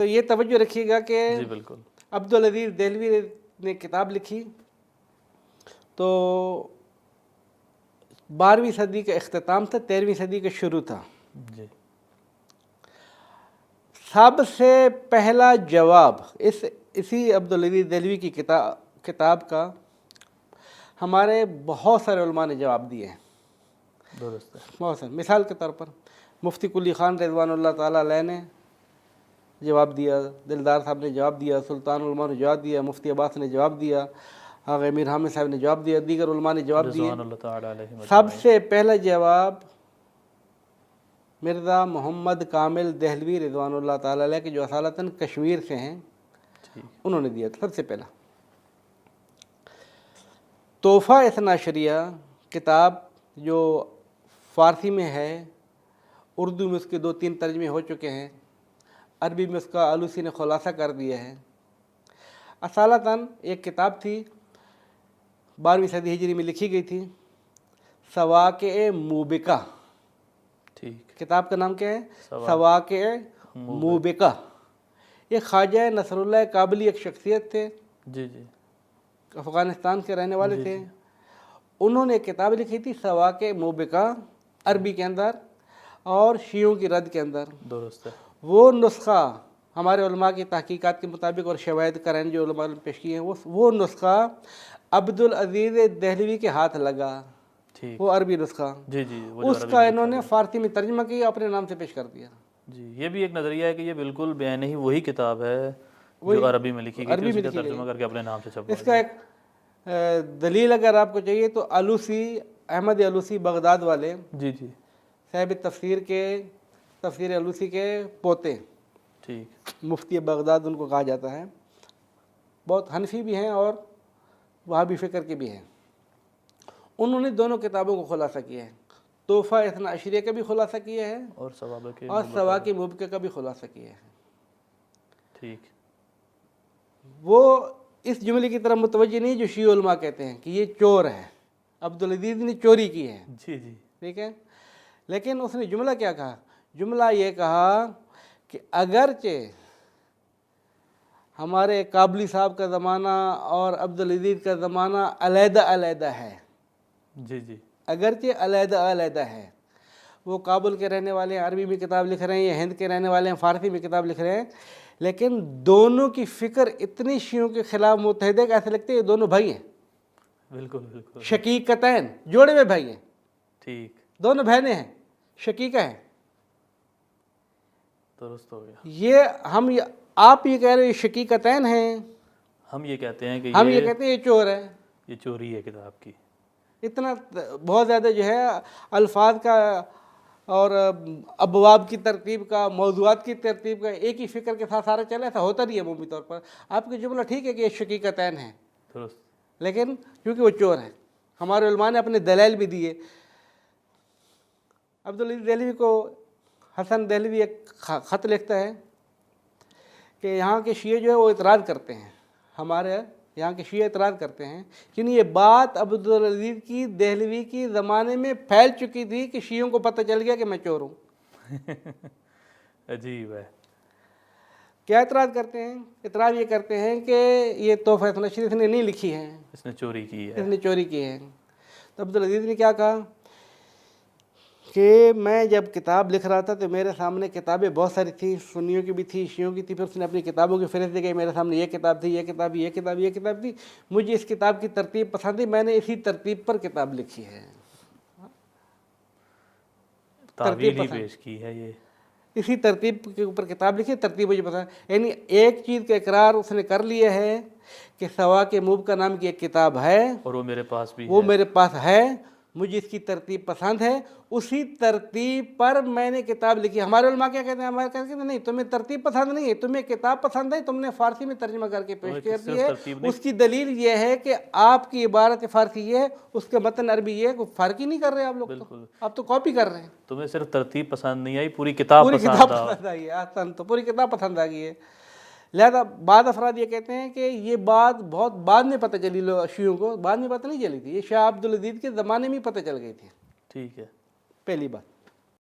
تو یہ توجہ رکھیے گا کہ جی بالکل، عبدالعزیز دہلوی نے کتاب لکھی تو 12ویں صدی کا اختتام تھا، 13ویں صدی کا شروع تھا۔ جی سب سے پہلا جواب اسی عبدالعزیز دہلوی کی کتاب کا ہمارے بہت سارے علماء نے جواب دیے ہیں، درست ہے، بہت سارے۔ مثال کے طور پر مفتی کلی خان رضوان اللہ تعالیٰ علیہ نے جواب دیا، دلدار صاحب نے جواب دیا، سلطان علماء نے جواب دیا، مفتی عباس نے جواب دیا، آغا امیر حامد صاحب نے جواب دیا، دیگر علماء نے جواب دیے۔ رضوان اللہ تعالیٰ علیہ سب سے پہلا جواب مرزا محمد کامل دہلوی رضوان اللہ تعالیٰ علیہ کے جو اصالتاً کشمیر سے ہیں انہوں نے دیا تھا سب سے پہلا۔ تحفہ اثنا عشریہ کتاب جو فارسی میں ہے، اردو میں اس کے 2-3 ترجمے ہو چکے ہیں، عربی میں اس کا آلوسی نے خلاصہ کر دیا ہے۔ اصالتاً ایک کتاب تھی 12ویں صدی ہجری میں لکھی گئی تھی، سواقع موبقہ۔ ٹھیک، کتاب کا نام کیا ہے؟ سواقع موبقہ۔ یہ خواجہ نصر اللہ کابلی ایک شخصیت تھے، جی جی، افغانستان کے رہنے والے تھے۔ انہوں نے ایک کتاب لکھی تھی سواقع موبقہ عربی کے اندر اور شیعوں کی رد کے اندر۔ درست ہے، وہ نسخہ ہمارے علماء کی تحقیقات کے مطابق اور شواہد قرائن جو علماء نے پیش کیے ہیں وہ نسخہ عبدالعزیز دہلوی کے ہاتھ لگا، ٹھیک، وہ عربی نسخہ، جی جی، اس کا انہوں نے فارسی میں ترجمہ کیا، اپنے نام سے پیش کر دیا۔ جی، یہ بھی ایک نظریہ ہے کہ یہ بالکل بین ہی وہی کتاب ہے جو عربی میں لکھی گئی تھی، اسی کا ترجمہ کر کے اپنے نام سے چھپوا اس کا ایک دلیل اگر آپ کو چاہیے تو آلوسی، احمد آلوسی بغداد والے، جی جی، صاحب تفسیر آلوسی کے پوتے، ٹھیک، مفتی بغداد ان کو کہا جاتا ہے، بہت حنفی بھی ہیں اور وہابی فکر کے بھی ہیں۔ انہوں نے دونوں کتابوں کو خلاصہ کیا ہے، تحفہ اثنا عشریہ کا بھی خلاصہ کیا ہے اور اور سواقع موبقہ کا بھی خلاصہ کیا ہے۔ ٹھیک، وہ اس جملے کی طرف متوجہ نہیں جو شیعہ علماء کہتے ہیں کہ یہ چور ہے، عبدالعزیز نے چوری کی ہے، جی جی، ٹھیک ہے۔ لیکن اس نے جملہ کیا کہا؟ جملہ یہ کہا کہ اگرچہ ہمارے کابلی صاحب کا زمانہ اور عبدالعزیز کا زمانہ علیحدہ علیحدہ ہے، جی جی، اگرچہ علیحدہ علیحدہ ہے، وہ کابل کے رہنے والے ہیں، عربی میں کتاب لکھ رہے ہیں، یا ہند کے رہنے والے ہیں، فارسی میں کتاب لکھ رہے ہیں، لیکن دونوں کی فکر اتنی شیعوں کے خلاف متحد ہے کہ ایسے لگتے ہیں یہ دونوں بھائی ہیں، بالکل بالکل، شقیقتین، جوڑے ہوئے بھائی ہیں، ٹھیک، دونوں بہنیں ہیں، شقیقہ ہیں۔ درست ہو گیا۔ یہ آپ یہ کہہ رہے ہیں یہ شقیقتین ہیں، ہم یہ کہتے ہیں کہ ہم یہ کہتے ہیں یہ چور ہے۔ یہ چوری ہے کتاب کی۔ اتنا بہت زیادہ جو ہے الفاظ کا اور ابواب کی ترتیب کا، موضوعات کی ترتیب کا ایک ہی فکر کے ساتھ سارا چلے، ایسا ہوتا نہیں ہے عمومی طور پر۔ آپ کی جملہ ٹھیک ہے کہ یہ شقیقتین ہیں، درست، لیکن کیونکہ وہ چور ہیں، ہمارے علماء نے اپنے دلائل بھی دیے۔ عبدالعزیز دہلوی کو حسن دہلوی ایک خط لکھتا ہے کہ یہاں کے شیعہ جو ہے وہ اعتراض کرتے ہیں، ہمارے یہاں کے شیعہ اعتراض کرتے ہیں کہ یہ بات عبدالعزیز کی دہلوی کی زمانے میں پھیل چکی تھی کہ شیعوں کو پتہ چل گیا کہ میں چور ہوں۔ عجیب ہے۔ کیا اعتراض کرتے ہیں؟ اعتراض یہ کرتے ہیں کہ یہ تحفہ اثنا عشریہ اس نے نہیں لکھی ہے، اس نے چوری کی ہے، اس نے چوری کی ہے۔ تو عبدالعزیز نے کیا کہا کہ میں جب کتاب لکھ رہا تھا تو میرے سامنے کتابیں بہت ساری تھیں، سنیوں کی بھی تھی، شیعوں کی تھی، پھر اس نے اپنی کتابوں کی فہرست دی کہ میرے سامنے یہ کتاب تھی، یہ کتاب، یہ کتاب، یہ کتاب تھی، مجھے اس کتاب کی ترتیب پسند تھی، میں نے اسی ترتیب پر کتاب لکھی ہے۔ تعویل ہی پیش کی ہے، یہ اسی ترتیب کے اوپر کتاب لکھی، ترتیب مجھے پسند، یعنی ایک چیز کا اقرار اس نے کر لیا ہے کہ سواقع موبقہ نام کی ایک کتاب ہے اور وہ میرے پاس بھی وہ ہے، میرے پاس ہے، مجھے اس کی ترتیب پسند ہے، اسی ترتیب پر میں نے کتاب لکھی۔ ہمارے علماء کیا کہتے ہیں؟ ہمارے کہتے ہیں نہیں، تمہیں ترتیب پسند نہیں ہے، تمہیں کتاب پسند ہے، تم نے فارسی میں ترجمہ کر کے پیش کر دی ہے۔ اس کی دلیل یہ ہے کہ آپ کی عبارت فارسی یہ ہے، اس کا متن عربی یہ ہے، کوئی فرق ہی نہیں کر رہے آپ لوگ، تو آپ تو کاپی کر رہے ہیں۔ تمہیں صرف ترتیب پسند نہیں آئی، پوری کتاب پسند آئی ہے، آسان تو پوری کتاب پسند آ گئی ہے۔ لہذا بعض افراد یہ کہتے ہیں کہ یہ بات بہت بعد میں پتہ چلی، شیعوں کو بعد میں پتہ نہیں چلی تھی، یہ شاہ عبدالعزیز کے زمانے میں پتہ چل گئی تھی۔ ٹھیک ہے، پہلی بات۔